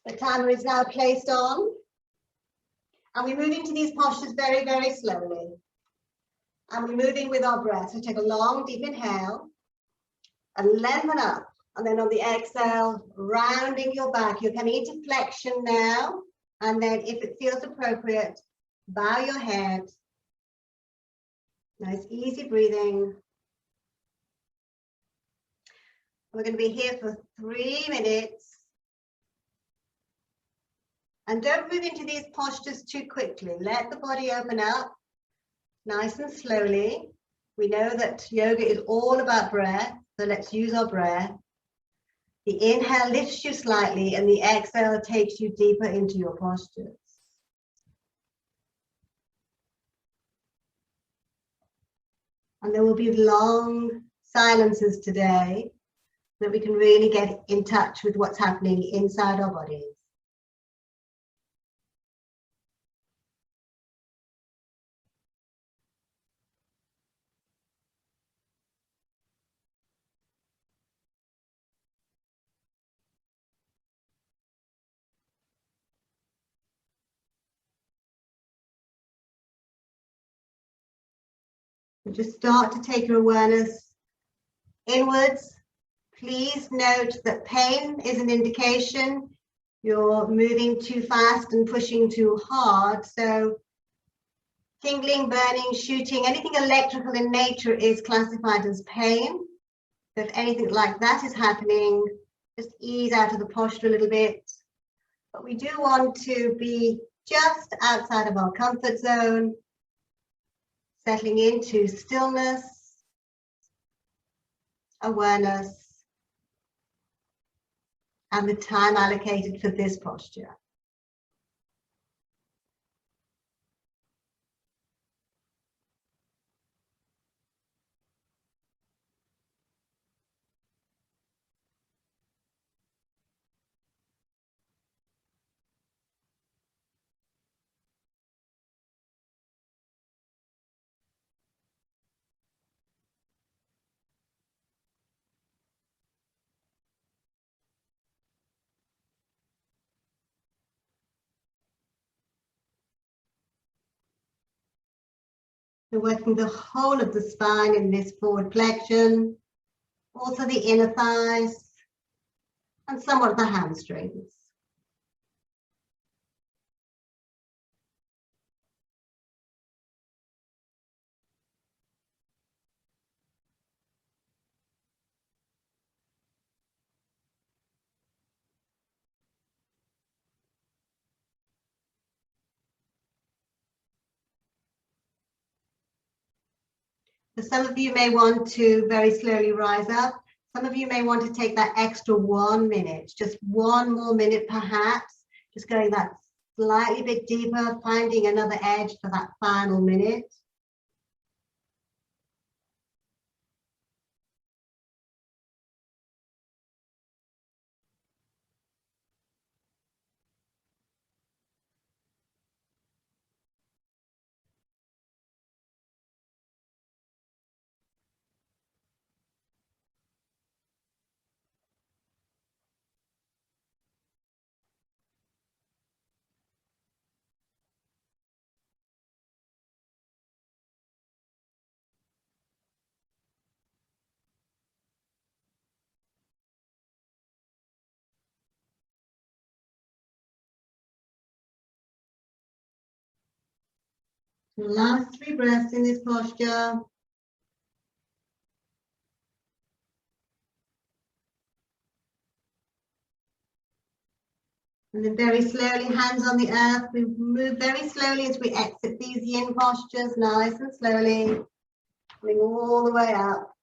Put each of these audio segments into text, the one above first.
The timer is now placed on. And we move into these postures very, very slowly. And we're moving with our breath. So take a long, deep inhale and lengthen up. And then on the exhale, rounding your back. You're coming into flexion now. And then if it feels appropriate, bow your head. Nice, easy breathing. We're going to be here for 3 minutes. And don't move into these postures too quickly. Let the body open up nice and slowly. We know that yoga is all about breath, so let's use our breath. The inhale lifts you slightly and the exhale takes you deeper into your postures. And there will be long silences today so that we can really get in touch with what's happening inside our bodies. Just start to take your awareness inwards. Please note that pain is an indication you're moving too fast and pushing too hard. So tingling, burning, shooting, anything electrical in nature is classified as pain. So if anything like that is happening, just ease out of the posture a little bit. But we do want to be just outside of our comfort zone, settling into stillness, awareness, and the time allocated for this posture. We're working the whole of the spine in this forward flexion, also the inner thighs, and somewhat of the hamstrings. So some of you may want to very slowly rise up. Some of you may want to take that extra 1 minute, just 1 more minute perhaps, just going that slightly bit deeper, finding another edge for that final minute. Last 3 breaths in this posture. And then very slowly, hands on the earth. We move very slowly as we exit these yin postures, nice and slowly, coming all the way up.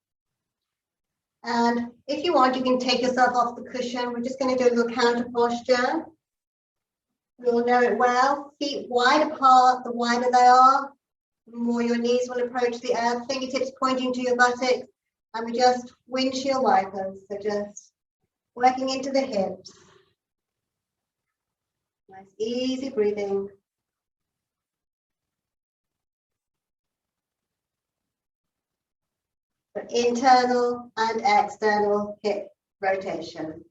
And if you want, you can take yourself off the cushion. We're just going to do a little counter posture. You'll know it well. Feet wide apart, the wider they are, the more your knees will approach the earth. Fingertips pointing to your buttocks. And we just windshield wipers. So just working into the hips. Nice, easy breathing. For internal and external hip rotation.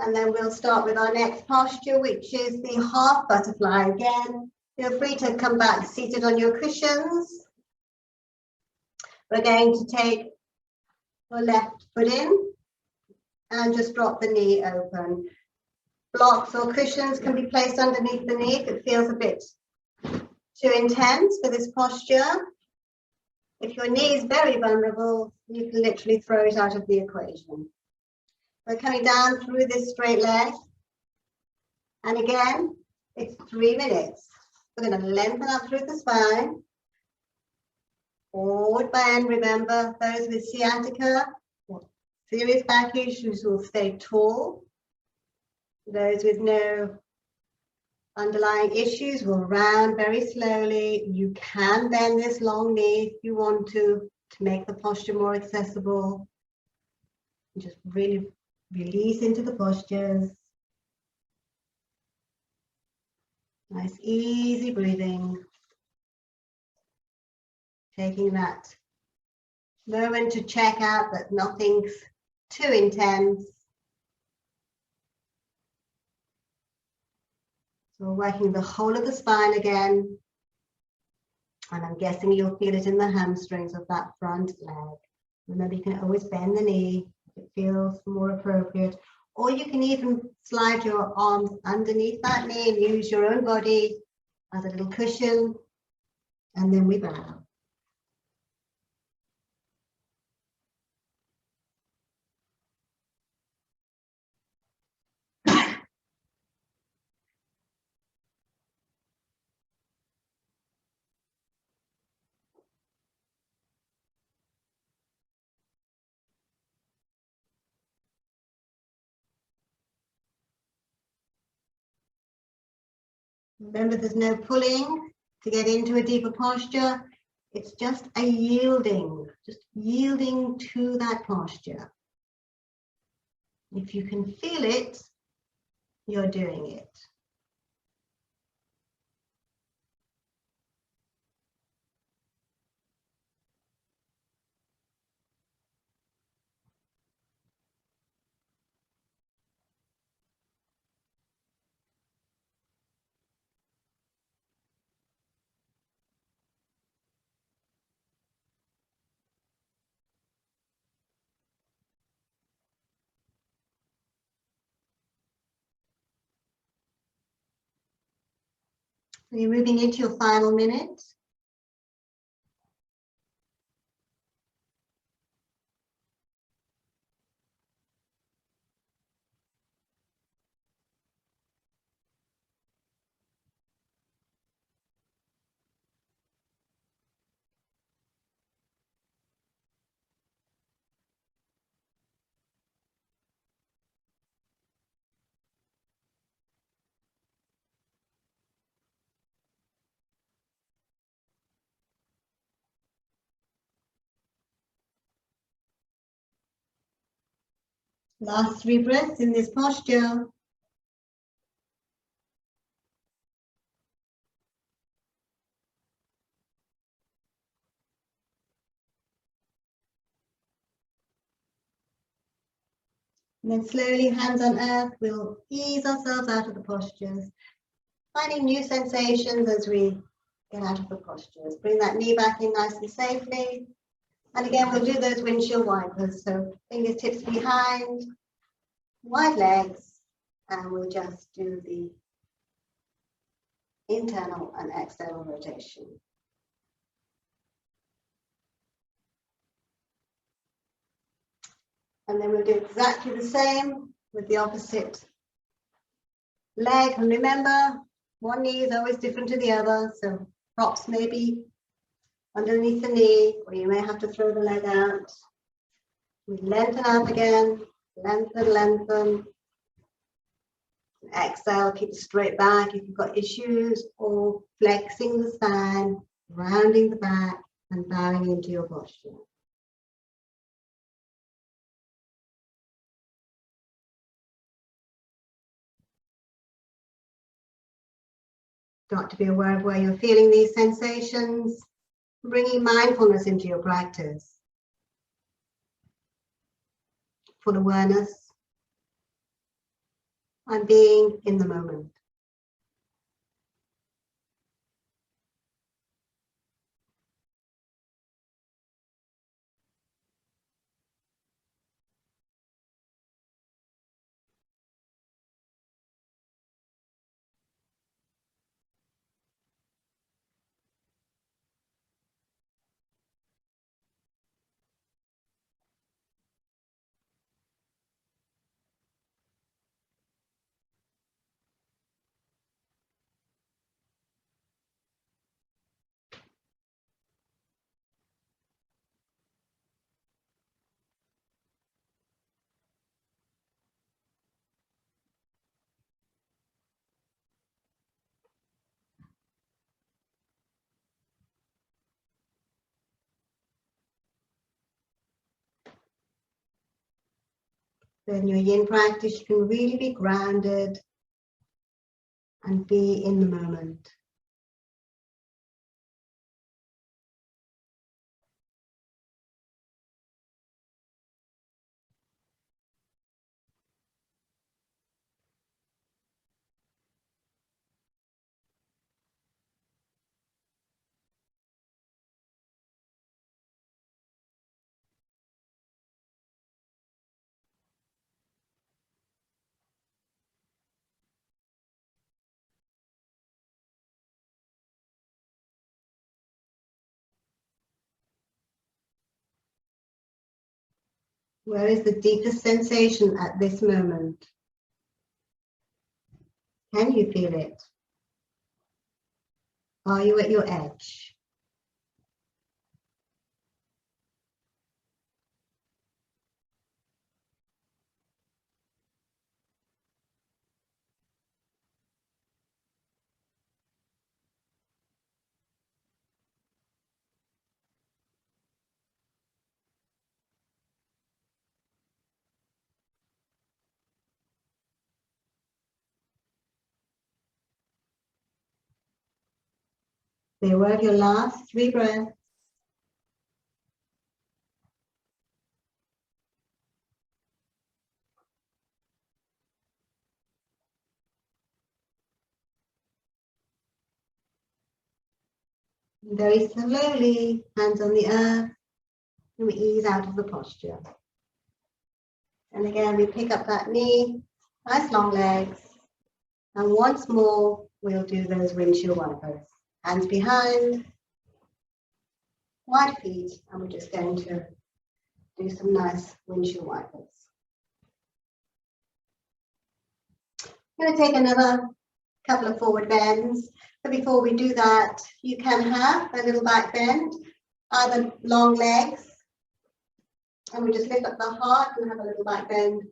And then we'll start with our next posture, which is the half butterfly. Again, feel free to come back seated on your cushions. We're going to take your left foot in and just drop the knee open. Blocks or cushions can be placed underneath the knee if it feels a bit too intense for this posture. If your knee is very vulnerable, you can literally throw it out of the equation. We're coming down through this straight leg. And again, it's 3 minutes. We're going to lengthen up through the spine. Forward bend. Remember, those with sciatica or serious back issues will stay tall. Those with no underlying issues will round very slowly. You can bend this long knee if you want to make the posture more accessible. Just really release into the postures. Nice, easy breathing. Taking that moment to check out that nothing's too intense. So we're working the whole of the spine again. And I'm guessing you'll feel it in the hamstrings of that front leg. Remember, you can always bend the knee if it feels more appropriate. Or you can even slide your arms underneath that knee and use your own body as a little cushion. And then we bow. Remember, there's no pulling to get into a deeper posture. It's just a yielding to that posture. If you can feel it, you're doing it. So you're moving into your final minute. Last 3 breaths in this posture. And then slowly, hands on earth, we'll ease ourselves out of the postures, finding new sensations as we get out of the postures. Bring that knee back in nice and safely. And again, we'll do those windshield wipers. So fingertips behind, wide legs, and we'll just do the internal and external rotation. And then we'll do exactly the same with the opposite leg. And remember, one knee is always different to the other. So props may be underneath the knee, or you may have to throw the leg out. We lengthen up again, lengthen, lengthen. Exhale, keep straight back if you've got issues, or flexing the spine, rounding the back, and bowing into your posture. Start to be aware of where you're feeling these sensations, bringing mindfulness into your practice. Full awareness. I'm being in the moment. In your yin practice, you can really be grounded and be in the moment. Where is the deepest sensation at this moment? Can you feel it? Are you at your edge? They were your last 3 breaths. Very slowly, hands on the earth, and we ease out of the posture. And again, we pick up that knee, nice long legs. And once more, we'll do those windshield wipers. Hands behind, wide feet, and we're just going to do some nice windshield wipers. I'm going to take another couple of forward bends. But before we do that, you can have a little back bend, either long legs, and we just lift up the heart and have a little back bend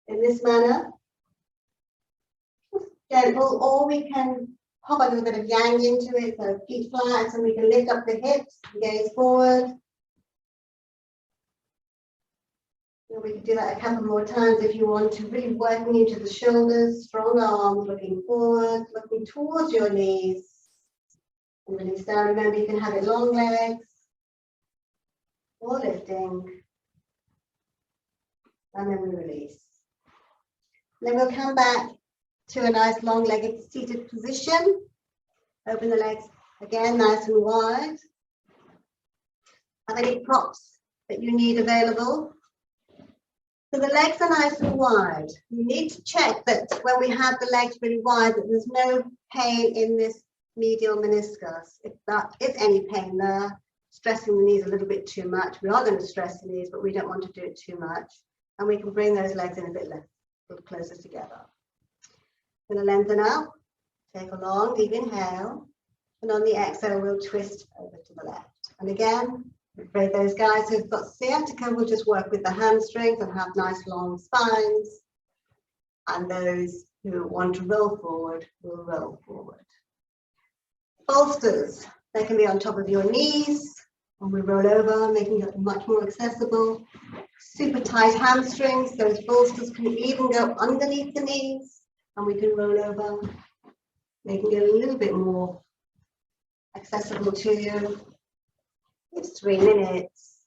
in this manner. Gentle, or we can pop a little bit of yang into it, so feet flat, and we can lift up the hips, gaze forward. And we can do that a couple more times if you want to, really working into the shoulders, strong arms, looking forward, looking towards your knees. And release down. Remember, you can have it long legs or lifting. And then we release. And then we'll come back to a nice long-legged seated position. Open the legs again, nice and wide. Have any props that you need available? So the legs are nice and wide. You need to check that when we have the legs really wide, that there's no pain in this medial meniscus. If that is any pain there, stressing the knees a little bit too much. We are going to stress the knees, but we don't want to do it too much. And we can bring those legs in a bit less, a little closer together. Going to lengthen up, take a long deep inhale, and on the exhale, we'll twist over to the left. And again, for those guys who've got sciatica, we'll just work with the hamstrings and have nice long spines. And those who want to roll forward will roll forward. Bolsters, they can be on top of your knees, and we roll over, making it much more accessible. Super tight hamstrings, those bolsters can even go underneath the knees, and we can roll over, making it a little bit more accessible to you. It's 3 minutes.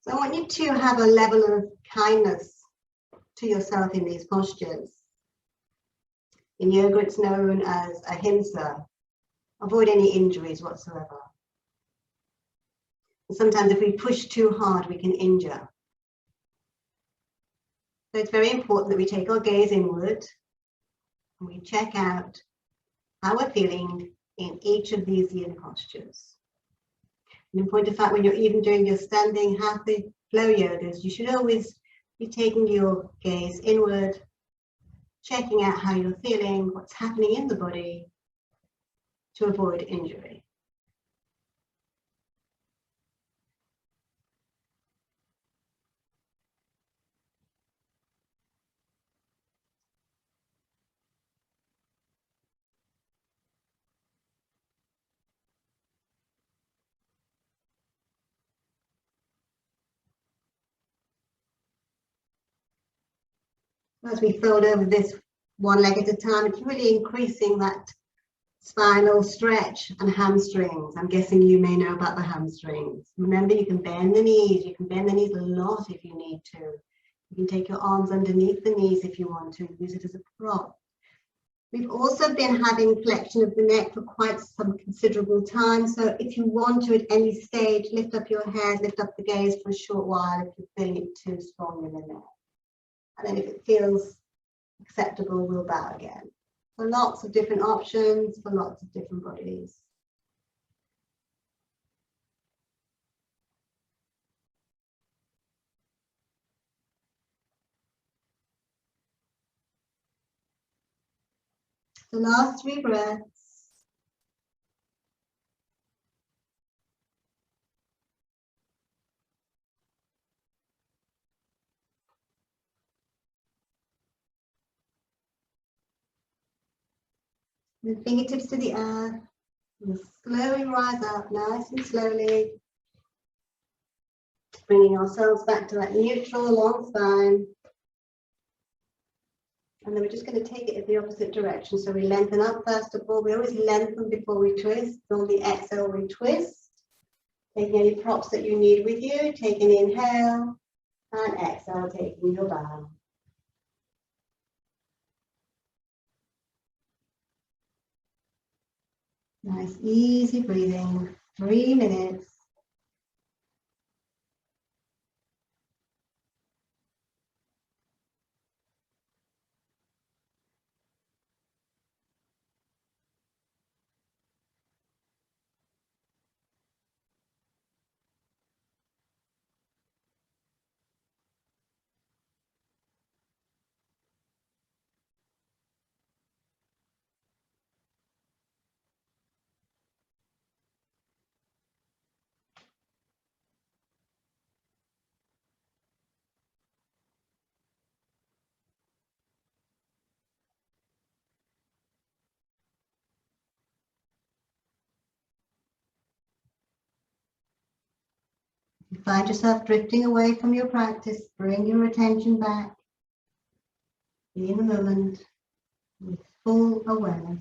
So I want you to have a level of kindness to yourself in these postures. In yoga, it's known as ahimsa. Avoid any injuries whatsoever. And sometimes if we push too hard, we can injure. So it's very important that we take our gaze inward and we check out how we're feeling in each of these yin postures. And in point of fact, when you're even doing your standing happy flow yogas, you should always be taking your gaze inward, checking out how you're feeling, what's happening in the body to avoid injury. As we fold over this one leg at a time, it's really increasing that spinal stretch and hamstrings. I'm guessing you may know about the hamstrings. Remember, you can bend the knees. You can bend the knees a lot if you need to. You can take your arms underneath the knees if you want to, use it as a prop. We've also been having flexion of the neck for quite some considerable time. So if you want to, at any stage, lift up your head, lift up the gaze for a short while if you're feeling it too strong in the neck. And then if it feels acceptable, we'll bow again. So lots of different options for lots of different bodies. The last 3 breaths. The fingertips to the earth. We'll slowly rise up, nice and slowly. Bringing ourselves back to that neutral long spine. And then we're just going to take it in the opposite direction. So we lengthen up first of all. We always lengthen before we twist. On the exhale, we twist. Taking any props that you need with you. Take an inhale and exhale, taking your bow. Nice, easy breathing. 3 minutes. You find yourself drifting away from your practice, bring your attention back. Be in the moment with full awareness.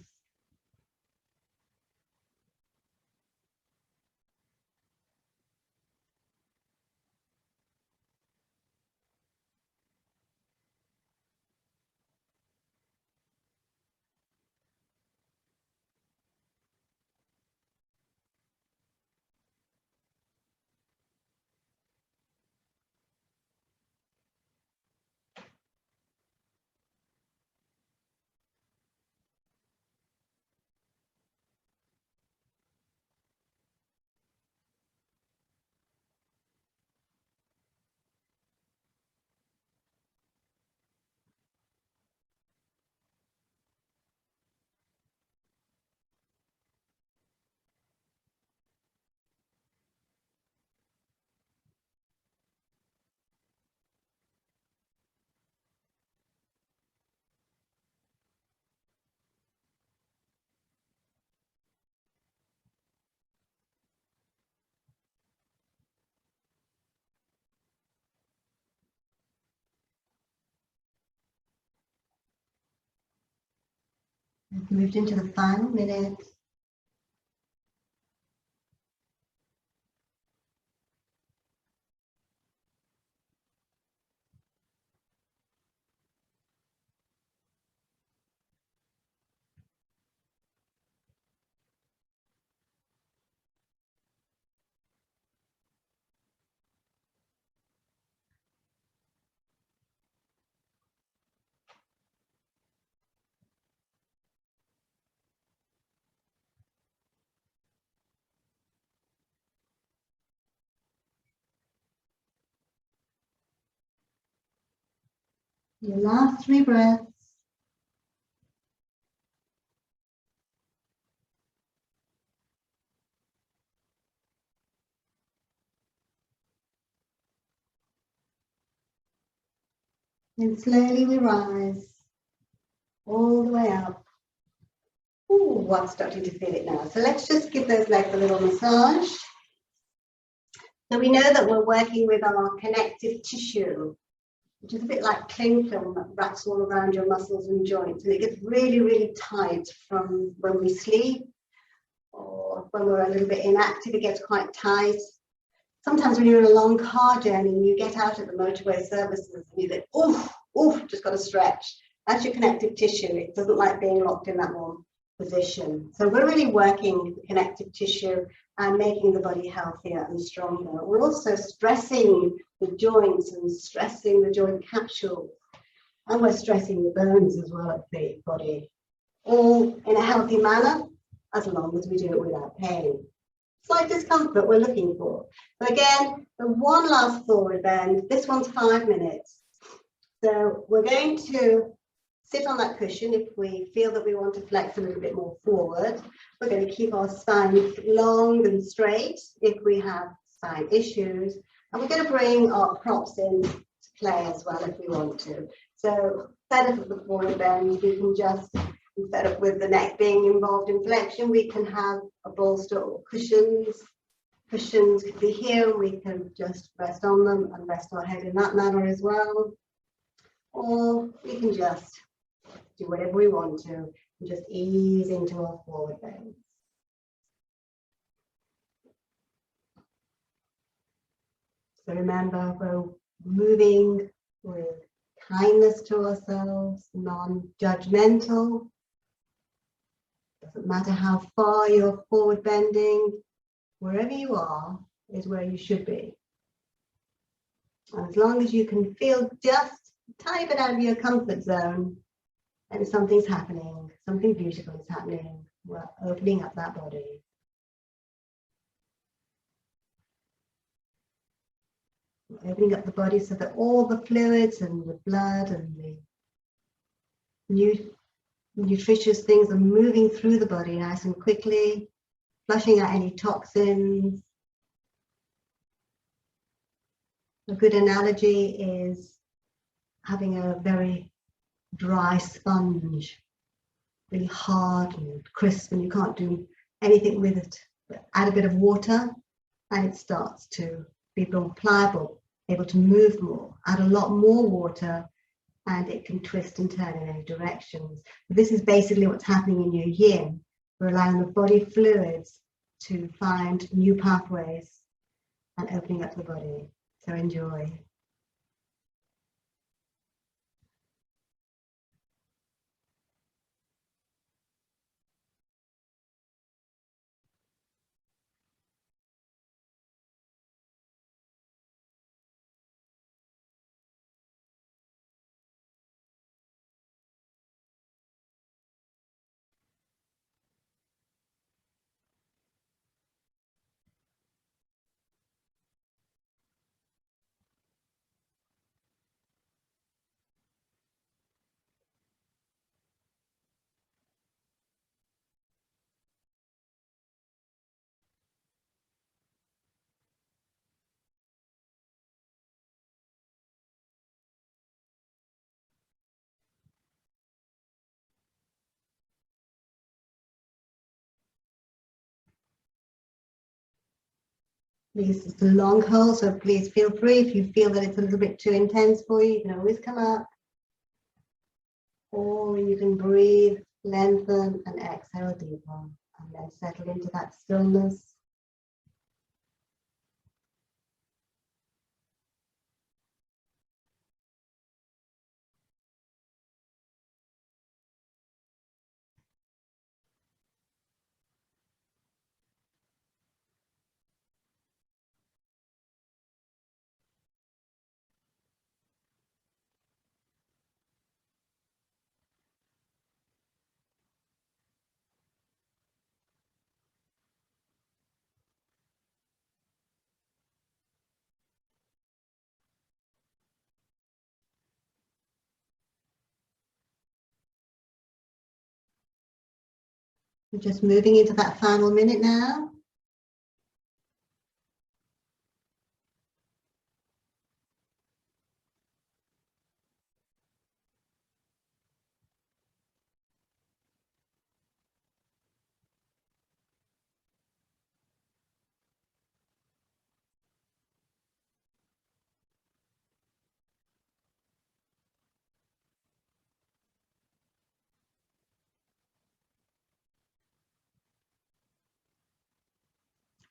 We've moved into the final minute. Your last 3 breaths. And slowly we rise all the way up. Ooh, I'm starting to feel it now. So let's just give those legs a little massage. So we know that we're working with our connective tissue, which is a bit like cling film that wraps all around your muscles and joints. And it gets really, really tight from when we sleep or when we're a little bit inactive, it gets quite tight. Sometimes when you're in a long car journey and you get out at the motorway services and you think, oof, oof, just got to stretch. That's your connective tissue. It doesn't like being locked in that one position. So we're really working the connective tissue and making the body healthier and stronger. We're also stressing the joints and stressing the joint capsule. And we're stressing the bones as well at the body, all in a healthy manner, as long as we do it without pain. Slight discomfort we're looking for. So again, the one last forward bend. This one's 5 minutes. So we're going to sit on that cushion if we feel that we want to flex a little bit more forward. We're going to keep our spine long and straight if we have spine issues. And we're going to bring our props in to play as well if we want to. So instead of the forward bend, we can just, instead of with the neck being involved in flexion, we can have a bolster or cushions. Cushions could be here, and we can just rest on them and rest our head in that manner as well. Or we can just do whatever we want to and just ease into our forward bend. So remember, we're moving with kindness to ourselves, non-judgmental. Doesn't matter how far you're forward bending, wherever you are is where you should be. And as long as you can feel just a tiny bit out of your comfort zone, then something's happening, something beautiful is happening. We're opening up that body. We're opening up the body so that all the fluids and the blood and the nutritious things are moving through the body nice and quickly, flushing out any toxins. A good analogy is having a very dry sponge, really hard and crisp, and you can't do anything with it. But add a bit of water and it starts to be more pliable, able to move more. Add a lot more water and it can twist and turn in any directions. This is basically what's happening in your yin. We're allowing the body fluids to find new pathways and opening up the body. So enjoy. This is a long hold, so please feel free. If you feel that it's a little bit too intense for you, you can always come up. Or you can breathe, lengthen, and exhale deeper. And then settle into that stillness. We're just moving into that final minute now.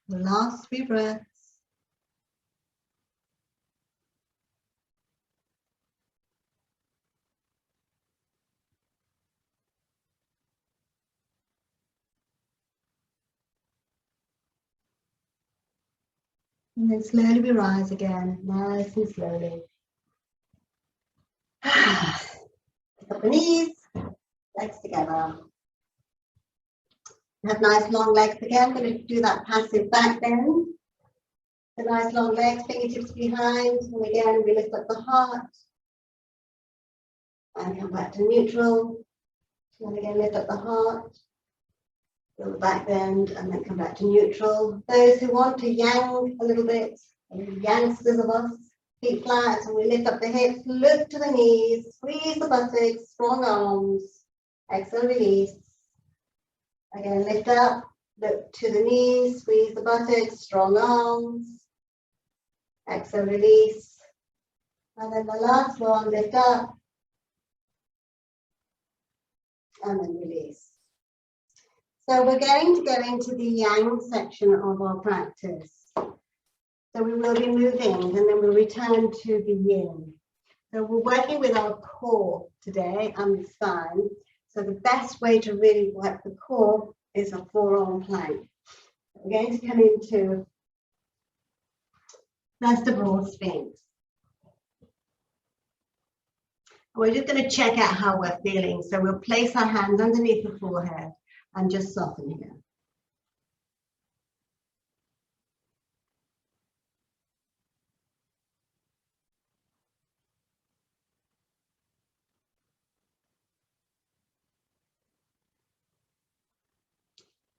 The last 3 breaths. And then slowly we rise again, nice and slowly. Pick up the knees, legs together. Have nice long legs again. We're going to do that passive back bend. The nice long legs, fingertips behind, and again we lift up the heart. And come back to neutral. And again lift up the heart. Feel the back bend, and then come back to neutral. Those who want to yang a little bit, youngsters of us, feet flat, and we lift up the hips, look to the knees, squeeze the buttocks, strong arms. Exhale, release. Again, lift up, look to the knees, squeeze the buttocks, strong arms. Exhale, release. And then the last one, lift up. And then release. So we're going to go into the yang section of our practice. So we will be moving and then we'll return to the yin. So we're working with our core today and the spine. So the best way to really work the core is a forearm plank. We're going to come into, first of all, Sphinx. We're just going to check out how we're feeling. So we'll place our hands underneath the forehead and just soften here.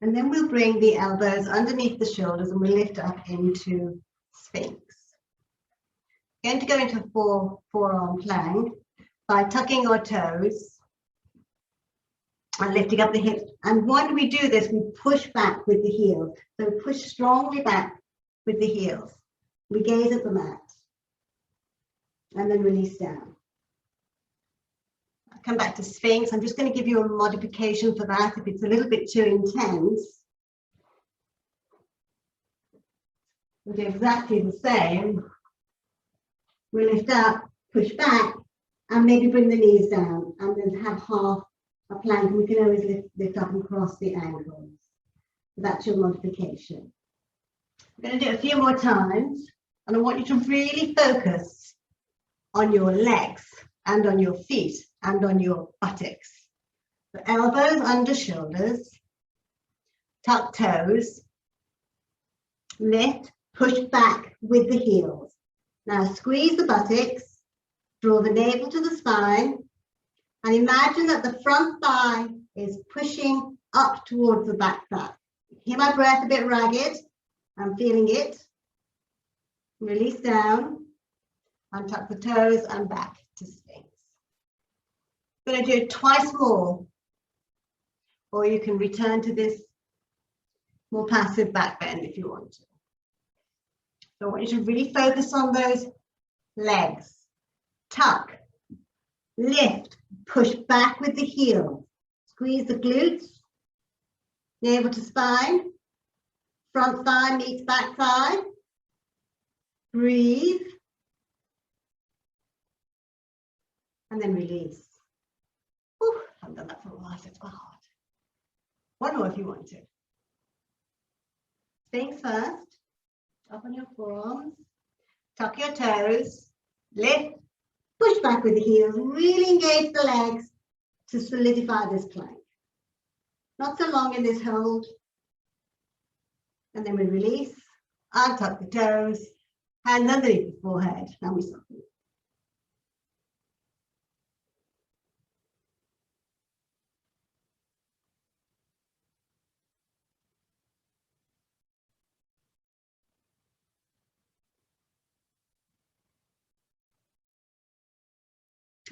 And then we'll bring the elbows underneath the shoulders and we'll lift up into Sphinx. We're going to go into forearm plank by tucking our toes and lifting up the hips. And when we do this, we push back with the heels. So push strongly back with the heels. We gaze at the mat. And then release down. I'll come back to Sphinx. I'm just going to give you a modification for that if it's a little bit too intense. We'll do exactly the same. We lift up, push back, and maybe bring the knees down, and then have half a plank. We can always lift up and cross the ankles. That's your modification. We're going to do it a few more times, and I want you to really focus on your legs and on your feet and on your buttocks. The elbows under shoulders, tuck toes, lift, push back with the heels. Now squeeze the buttocks, draw the navel to the spine, and imagine that the front thigh is pushing up towards the back thigh. Hear my breath a bit ragged. I'm feeling it. Release down, untuck the toes and back to Sphinx. I'm going to do it twice more, or you can return to this more passive back bend if you want to. So I want you to really focus on those legs. Tuck, lift, push back with the heel. Squeeze the glutes, navel to spine. Front thigh meets back thigh. Breathe. And then release. Whew, I haven't done that for a while, so it's quite hard. One more if you want to. Sphinx first. Up on your forearms, tuck your toes, lift, push back with the heels, really engage the legs to solidify this plank. Not so long in this hold. And then we release, untuck the toes, hands underneath the forehead, and we soften.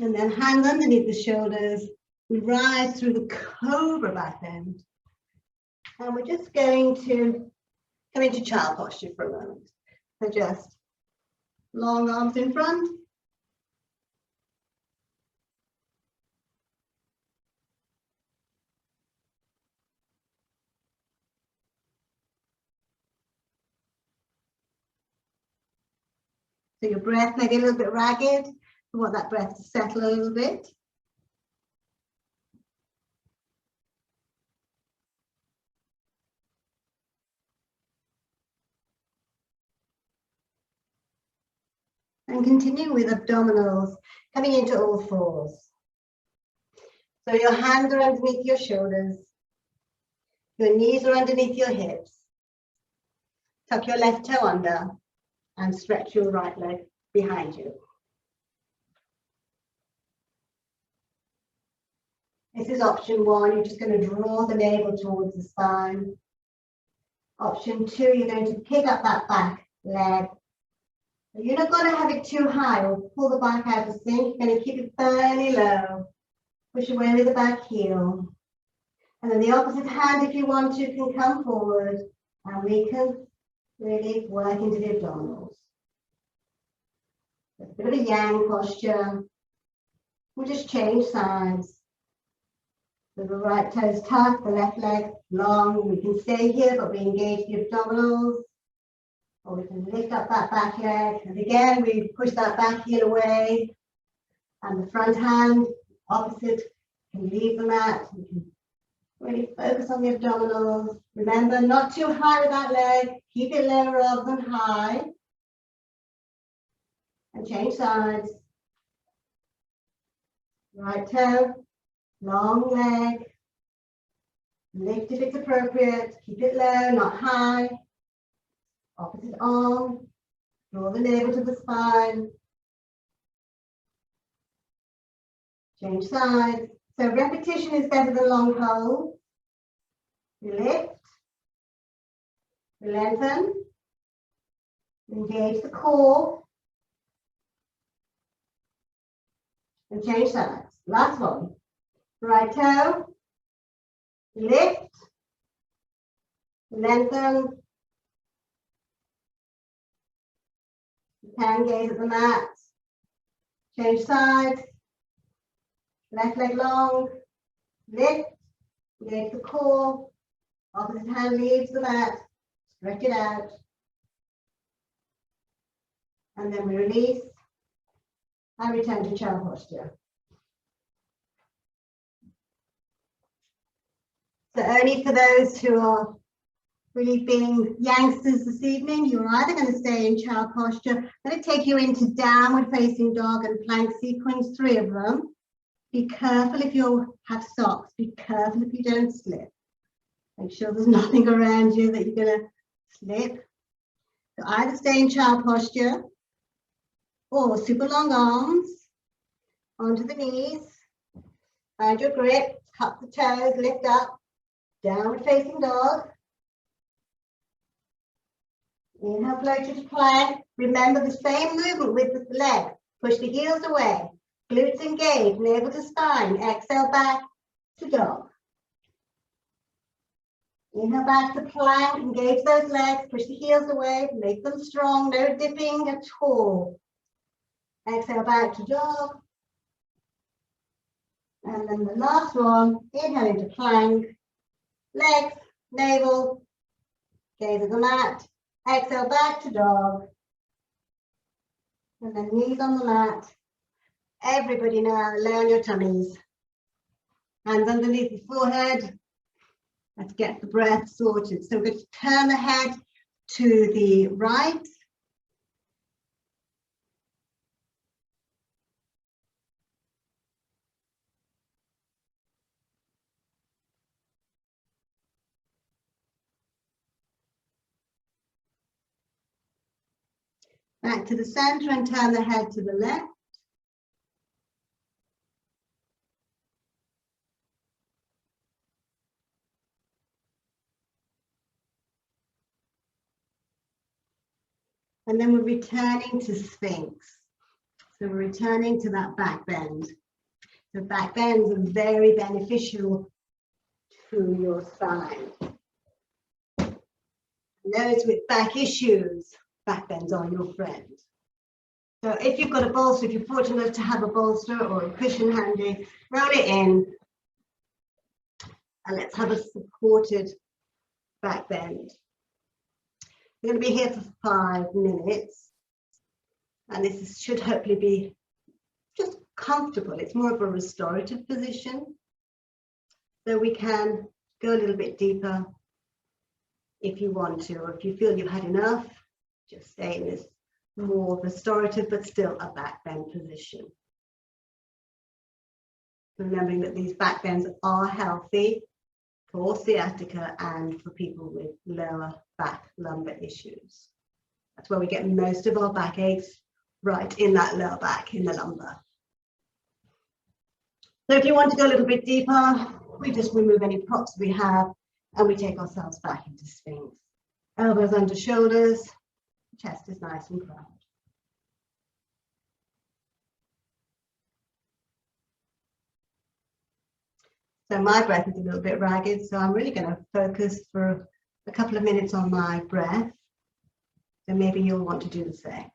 And then hands underneath the shoulders. We rise through the cobra back bend. And we're just going to come into child posture for a moment. So just long arms in front. So your breath may be a little bit ragged. We want that breath to settle a little bit. And continue with abdominals, coming into all fours. So your hands are underneath your shoulders. Your knees are underneath your hips. Tuck your left toe under and stretch your right leg behind you. This is option one. You're just going to draw the navel towards the spine. Option two, you're going to pick up that back leg. You're not going to have it too high or pull the back out of sync. You're going to keep it fairly low. Push away with the back heel. And then the opposite hand, if you want to, can come forward. And we can really work into the abdominals. A bit of a yang posture. We'll just change sides. So the right toes tucked, the left leg long. We can stay here, but we engage the abdominals. Or we can lift up that back leg. And again, we push that back heel away. And the front hand, opposite, can leave the mat. We can really focus on the abdominals. Remember, not too high with that leg. Keep it low rather than high. And change sides. Right toe, long leg. Lift if it's appropriate. Keep it low, not high. Opposite arm. Draw the navel to the spine. Change sides. So repetition is better than long hold. We lift. We lengthen. Engage the core. And change sides. Last one. Right toe. Lift. Lengthen. Hand gaze at the mat. Change sides. Left leg long. Lift. Engage the core. Opposite hand leaves the mat. Stretch it out. And then we release. And return to child posture. So only for those who are really being youngsters this evening, you're either going to stay in child posture. I'm going to take you into downward facing dog and plank sequence, 3 of them. Be careful if you have socks. Be careful if you don't slip. Make sure there's nothing around you that you're going to slip. So either stay in child posture or super long arms onto the knees. Find your grip, tuck the toes, lift up, downward facing dog. Inhale, float to plank. Remember the same movement with the leg. Push the heels away, glutes engaged, navel to spine. Exhale back to dog. Inhale back to plank, engage those legs, push the heels away, make them strong, no dipping at all. Exhale back to dog. And then the last one, inhale into plank, legs, navel, gaze at the mat. Exhale back to dog. And then knees on the mat. Everybody now, lay on your tummies. Hands underneath the forehead. Let's get the breath sorted. So we're going to turn the head to the right. Back to the center and turn the head to the left. And then we're returning to Sphinx. So we're returning to that back bend. The back bends are very beneficial to your spine. Those with back issues, back bends are your friend. So if you've got a bolster, if you're fortunate to have a bolster or a cushion handy, roll it in. And let's have a supported back bend. We're going to be here for 5 minutes. And this should hopefully be just comfortable. It's more of a restorative position. So we can go a little bit deeper if you want to, or if you feel you've had enough, just stay in this more restorative, but still a back bend position. Remembering that these back bends are healthy for sciatica and for people with lower back lumbar issues. That's where we get most of our backaches, right in that lower back, in the lumbar. So if you want to go a little bit deeper, we just remove any props we have and we take ourselves back into Sphinx. Elbows under shoulders, chest is nice and proud. So my breath is a little bit ragged, so I'm really going to focus for a couple of minutes on my breath. So maybe you'll want to do the same.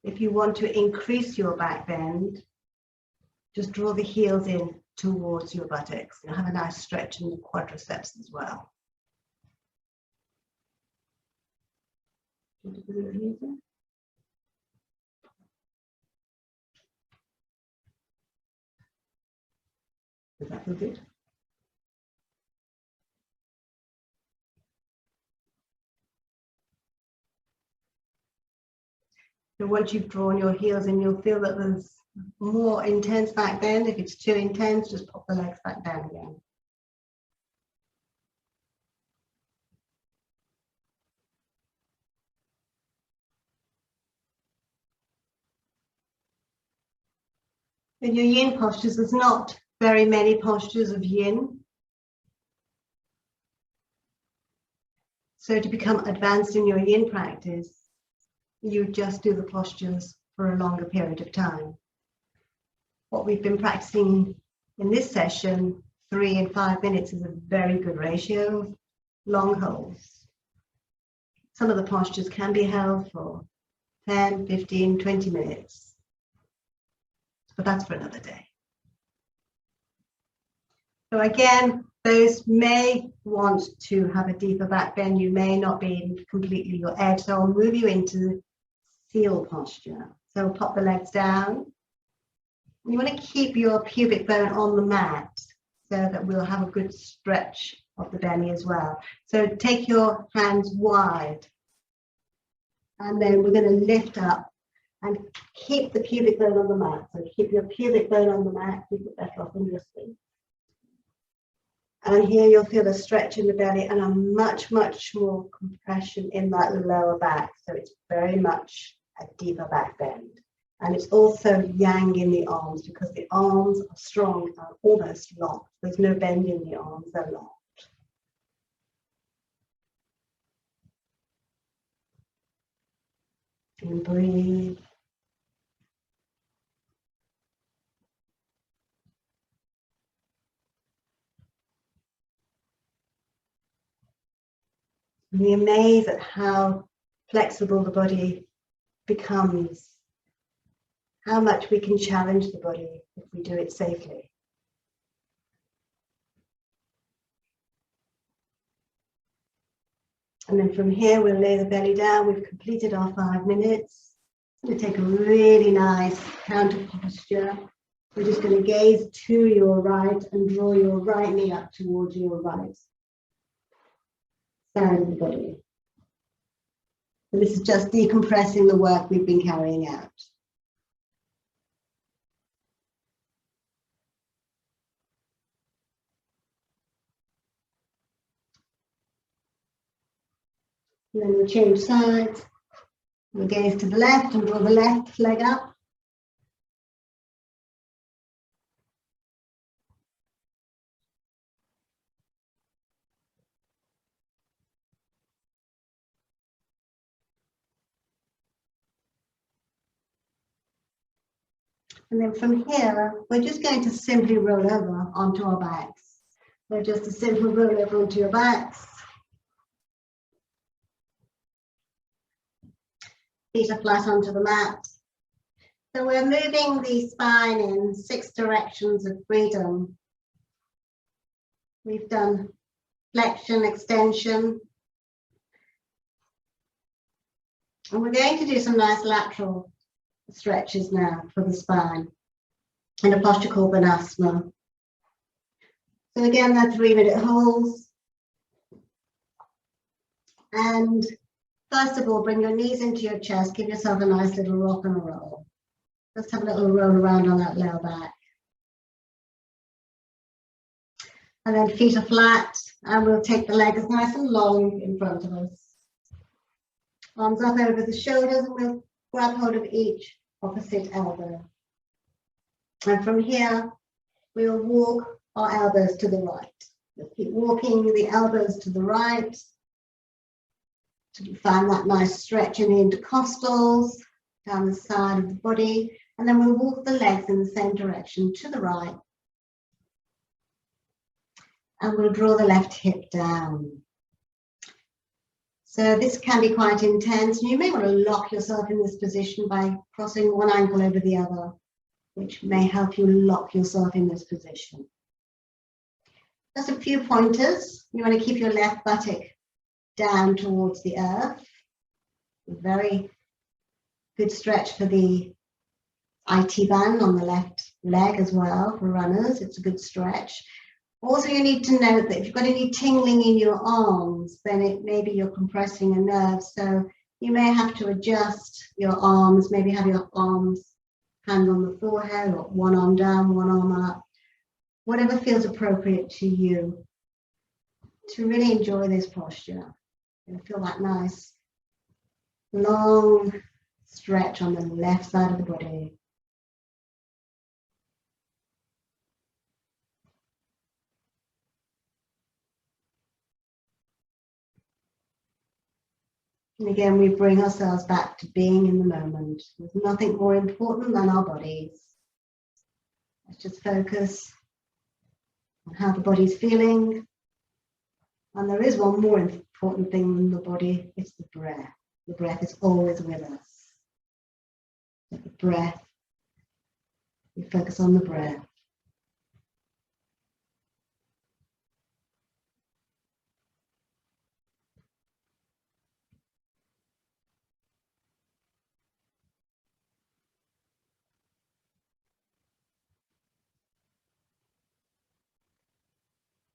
If you want to increase your back bend, just draw the heels in towards your buttocks. You'll have a nice stretch in the quadriceps as well. Does that feel good? So once you've drawn your heels in, you'll feel that there's more intense back bend. If it's too intense, just pop the legs back down again. In your yin postures, there's not very many postures of yin. So to become advanced in your yin practice, you just do the postures for a longer period of time. What we've been practicing in this session, 3 and 5 minutes, is a very good ratio of long holds. Some of the postures can be held for 10, 15, 20 minutes, but that's for another day. So again, those may want to have a deeper back bend. You may not be in completely your edge, so I'll move you into seal posture. So pop the legs down. You want to keep your pubic bone on the mat so that we'll have a good stretch of the belly as well. So take your hands wide, and then we're going to lift up and keep the pubic bone on the mat. So keep your pubic bone on the mat, keep it back off in your feet. And here you'll feel a stretch in the belly and a much, much more compression in that lower back. So it's very much a deeper back bend. And it's also yang in the arms because the arms are strong and almost locked. There's no bend in the arms, they're locked. And breathe. Be amazed at how flexible the body becomes, how much we can challenge the body if we do it safely. And then from here, we'll lay the belly down. We've completed our 5 minutes. I'm going to take a really nice counter posture. We're just going to gaze to your right and draw your right knee up towards your right side of the body. And this is just decompressing the work we've been carrying out. And then we'll change sides. We'll gaze to the left and draw the left leg up. And then from here, we're just going to simply roll over onto our backs. So just a simple roll over onto your backs. Feet are flat onto the mat. So we're moving the spine in 6 directions of freedom. We've done flexion, extension. And we're going to do some nice lateral stretches now for the spine in a posture called Banasana. So again, they're 3-minute holds. And first of all, bring your knees into your chest. Give yourself a nice little rock and roll. Just have a little roll around on that lower back. And then feet are flat, and we'll take the legs nice and long in front of us. Arms up over the shoulders, and we'll grab hold of each opposite elbow. And from here, we'll walk our elbows to the right. We'll keep walking the elbows to the right to find that nice stretch in the intercostals, down the side of the body. And then we'll walk the legs in the same direction to the right. And we'll draw the left hip down. So this can be quite intense. You may want to lock yourself in this position by crossing one ankle over the other, which may help you lock yourself in this position. Just a few pointers. You want to keep your left buttock down towards the earth. Very good stretch for the IT band on the left leg as well for runners. It's a good stretch. Also, you need to note that if you've got any tingling in your arms, then it maybe you're compressing a nerve. So you may have to adjust your arms, maybe have your arms hand on the forehead or one arm down, one arm up, whatever feels appropriate to you to really enjoy this posture. You'll feel that nice long stretch on the left side of the body. And again, we bring ourselves back to being in the moment. There's nothing more important than our bodies. Let's just focus on how the body's feeling. And there is one more important thing than the body, it's the breath. The breath is always with us. So the breath, we focus on the breath.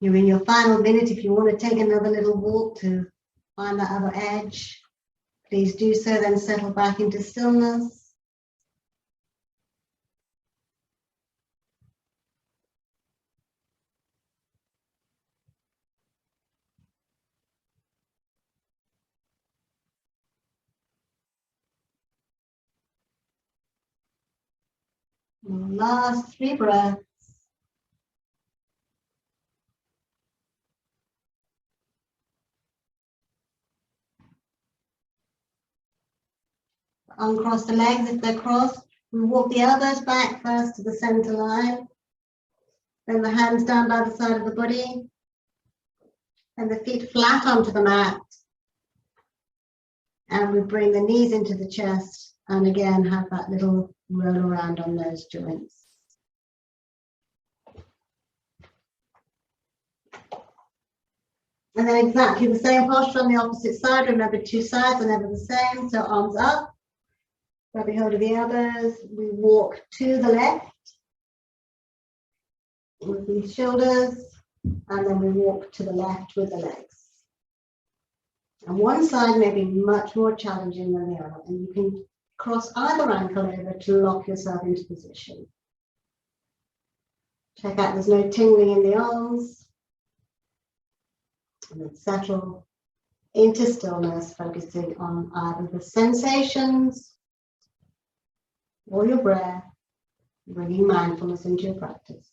You're in your final minute. If you want to take another little walk to find that other edge, please do so, then settle back into stillness. Last 3 breaths. Uncross the legs if they're crossed. We walk the elbows back first to the center line. Then the hands down by the side of the body. And the feet flat onto the mat. And we bring the knees into the chest. And again, have that little roll around on those joints. And then exactly the same posture on the opposite side. Remember, 2 sides are never the same. So arms up. Grabbing hold of the elbows, we walk to the left with the shoulders, and then we walk to the left with the legs. And one side may be much more challenging than the other, and you can cross either ankle over to lock yourself into position. Check out there's no tingling in the arms. And then settle into stillness, focusing on either the sensations or your breath, bringing mindfulness into your practice.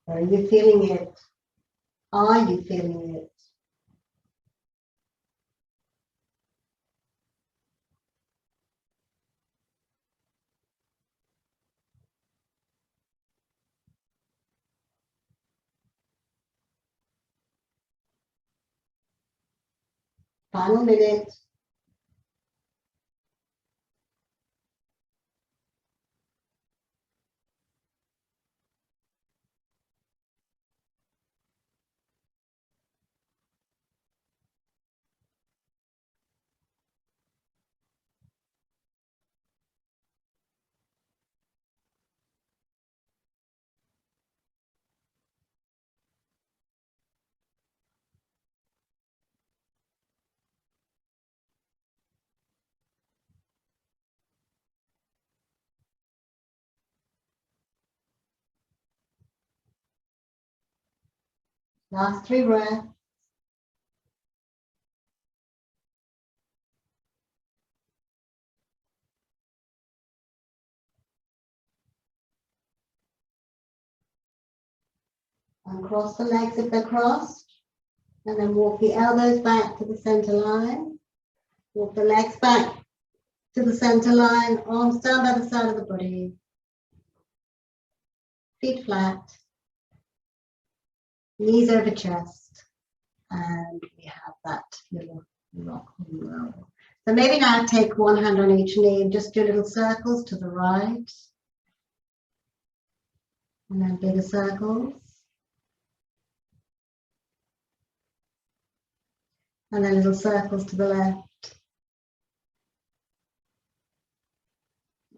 Are you feeling it? Are you feeling it? Final minute. Last 3 breaths. And cross the legs if they're crossed. And then walk the elbows back to the center line. Walk the legs back to the center line. Arms down by the side of the body. Feet flat. Knees over chest. And we have that little rock and roll. So maybe now take one hand on each knee and just do little circles to the right. And then bigger circles. And then little circles to the left.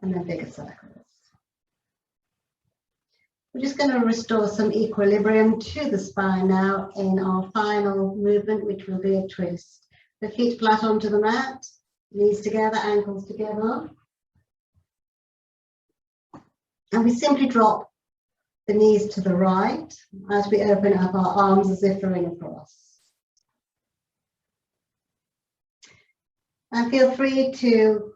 And then bigger circles. We're just going to restore some equilibrium to the spine now in our final movement, which will be a twist. The feet flat onto the mat, knees together, ankles together. And we simply drop the knees to the right as we open up our arms as if they're in a cross. And feel free to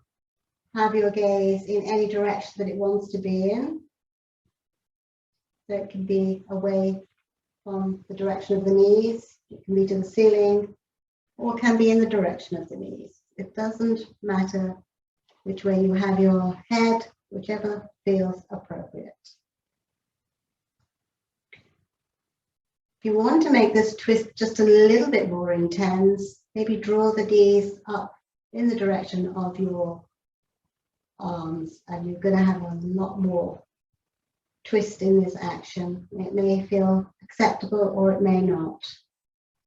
have your gaze in any direction that it wants to be in. So it can be away from the direction of the knees, it can be to the ceiling, or it can be in the direction of the knees. It doesn't matter which way you have your head, whichever feels appropriate. If you want to make this twist just a little bit more intense, maybe draw the knees up in the direction of your arms, and you're going to have a lot more twist in this action. It may feel acceptable or it may not.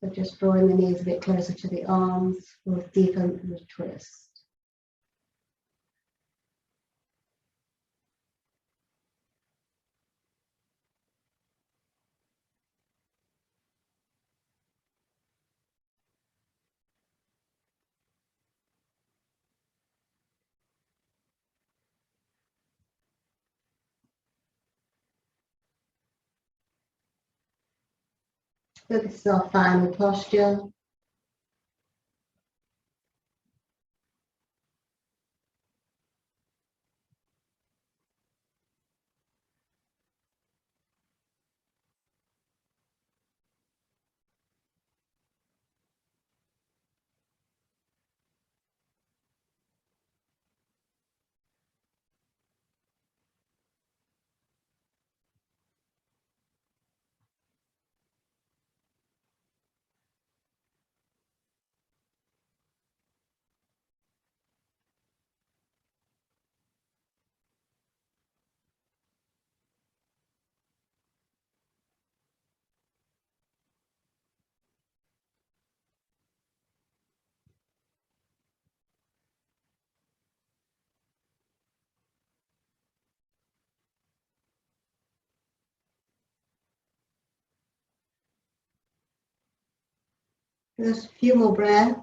So just drawing the knees a bit closer to the arms will deepen the twist. So this is our final posture. Just a few more breaths.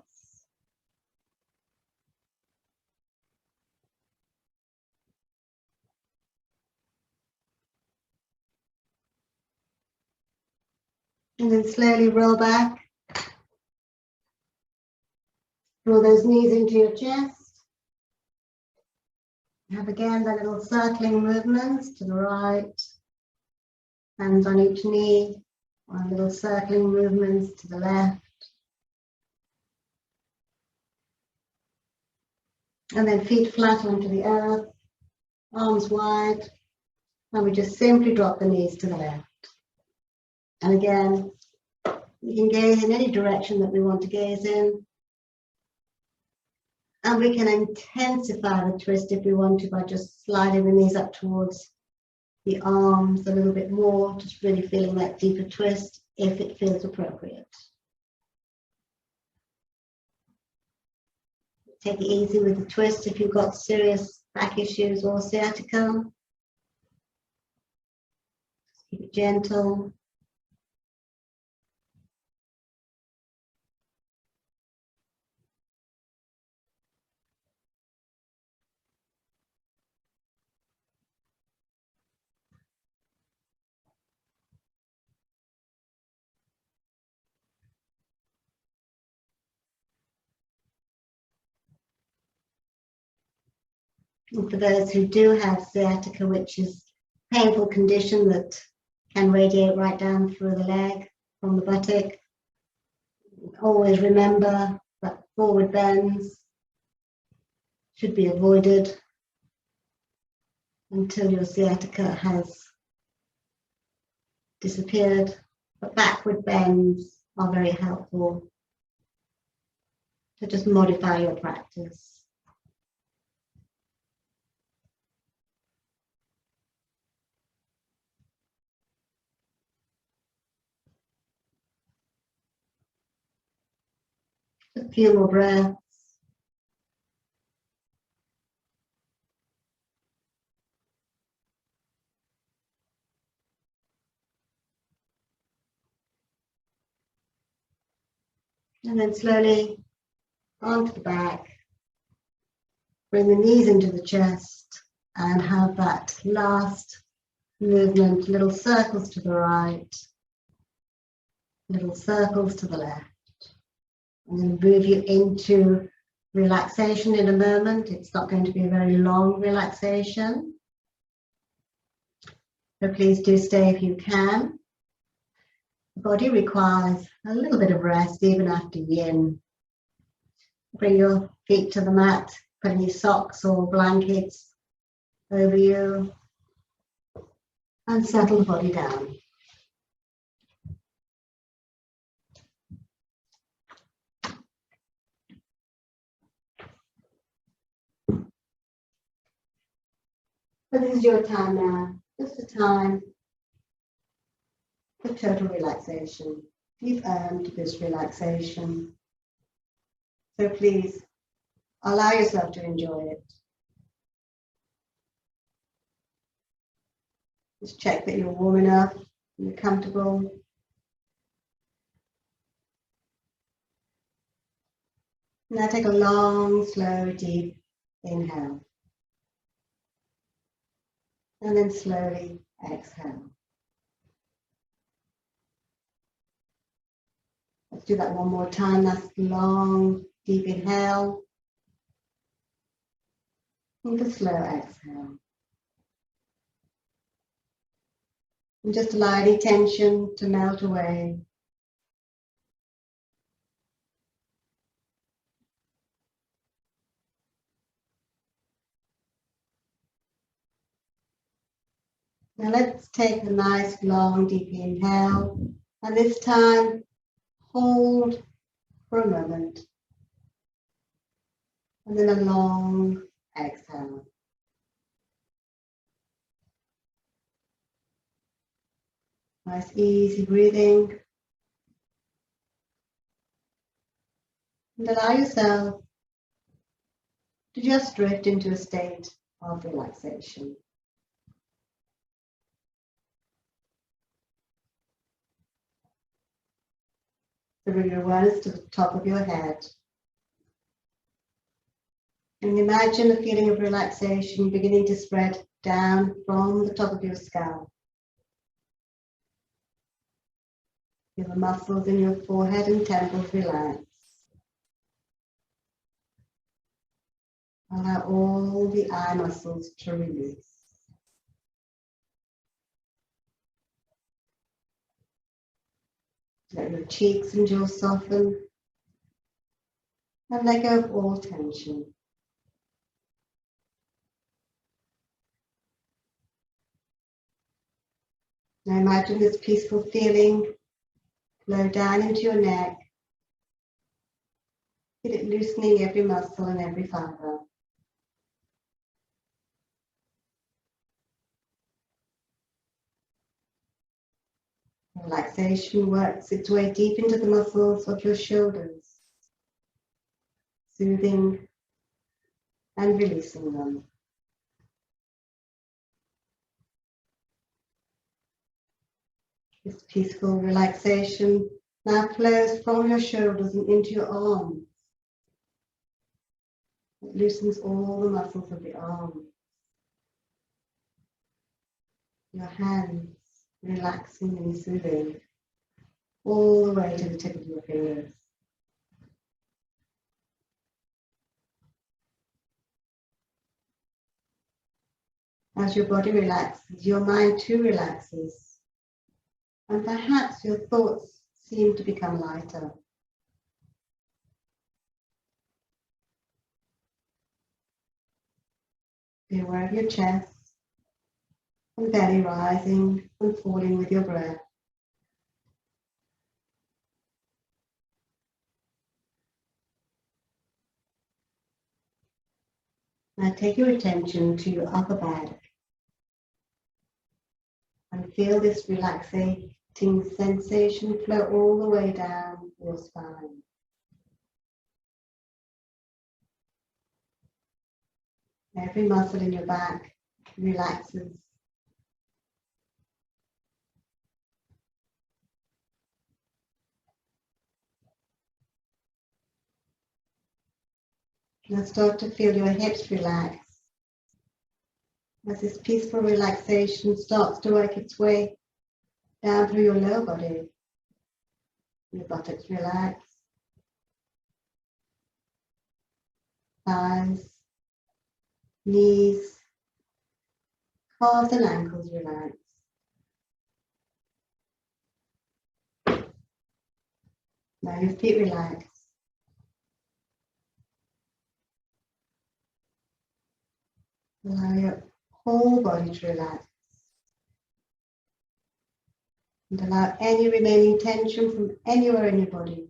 And then slowly roll back. Draw those knees into your chest. Have again the little circling movements to the right. Hands on each knee. Or little circling movements to the left. And then feet flat onto the earth. Arms wide. And we just simply drop the knees to the left. And again, we can gaze in any direction that we want to gaze in. And we can intensify the twist if we want to by just sliding the knees up towards the arms a little bit more, just really feeling that deeper twist if it feels appropriate. Take it easy with the twist if you've got serious back issues or sciatica. Keep it gentle. And for those who do have sciatica, which is a painful condition that can radiate right down through the leg from the buttock, always remember that forward bends should be avoided until your sciatica has disappeared. But backward bends are very helpful. So just modify your practice. A few more breaths. And then slowly onto the back. Bring the knees into the chest and have that last movement, little circles to the right, little circles to the left. I'm going to move you into relaxation in a moment. It's not going to be a very long relaxation. So please do stay if you can. The body requires a little bit of rest even after yin. Bring your feet to the mat, put any socks or blankets over you, and settle the body down. So this is your time now, just a time for total relaxation. You've earned this relaxation. So please allow yourself to enjoy it. Just check that you're warm enough and you're comfortable. Now take a long, slow, deep inhale. And then slowly exhale. Let's do that one more time. Nice long, deep inhale. And a slow exhale. And just allow any tension to melt away. Now let's take a nice long deep inhale, and this time hold for a moment, and then a long exhale. Nice easy breathing, and allow yourself to just drift into a state of relaxation. So bring your awareness to the top of your head. And imagine a feeling of relaxation beginning to spread down from the top of your scalp. Feel the muscles in your forehead and temples relax. Allow all the eye muscles to release. Let your cheeks and jaw soften, and let go of all tension. Now imagine this peaceful feeling flow down into your neck. Feel it loosening every muscle and every fiber. Relaxation works its way deep into the muscles of your shoulders, soothing and releasing them. This peaceful relaxation now flows from your shoulders and into your arms. It loosens all the muscles of the arm. Your hands relaxing and soothing all the way to the tip of your fingers. As your body relaxes, your mind too relaxes, and perhaps your thoughts seem to become lighter. Be aware of your chest and belly rising and falling with your breath. Now take your attention to your upper back and feel this relaxing sensation flow all the way down your spine. Every muscle in your back relaxes. Now start to feel your hips relax. As this peaceful relaxation starts to work its way down through your lower body, your buttocks relax, thighs, knees, calves and ankles relax. Now your feet relax. Allow your whole body to relax. And allow any remaining tension from anywhere in your body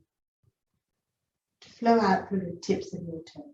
to flow out through the tips of your toes.